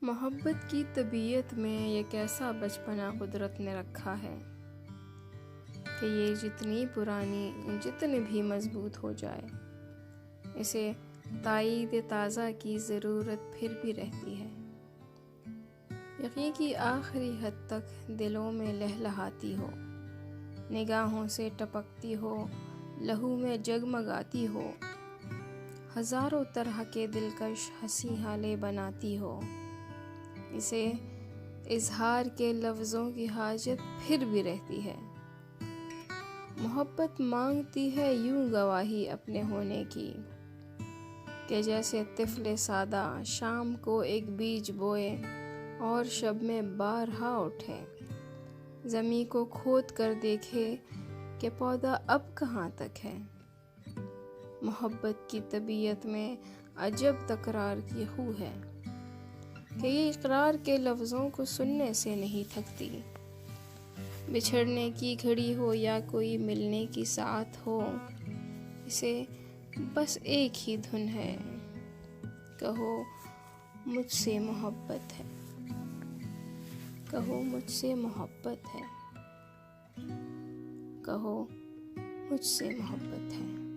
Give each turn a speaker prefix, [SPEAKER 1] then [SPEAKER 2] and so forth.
[SPEAKER 1] मोहब्बत की तबीयत में ये कैसा बचपना कुदरत ने रखा है कि ये जितनी पुरानी जितनी भी मजबूत हो जाए, इसे ताईद ताज़ा की ज़रूरत फिर भी रहती है। यकीन की आखिरी हद तक दिलों में लहलहाती हो, निगाहों से टपकती हो, लहू में जगमगाती हो, हज़ारों तरह के दिलकश हंसी हाले बनाती हो। इसे इजहार के लफ्ज़ों की हाजत फिर भी रहती है। मोहब्बत मांगती है यूं गवाही अपने होने की कि जैसे तिफले सादा शाम को एक बीज बोए और शब में बारहा उठे, ज़मीं को खोद कर देखे कि पौधा अब कहाँ तक है। मोहब्बत की तबीयत में अजब तकरार की खू है कि ये इकरार के लफ्ज़ों को सुनने से नहीं थकती। बिछड़ने की घड़ी हो या कोई मिलने की साथ हो, इसे बस एक ही धुन है, कहो मुझसे मोहब्बत है, कहो मुझसे मोहब्बत है, कहो मुझसे मोहब्बत है।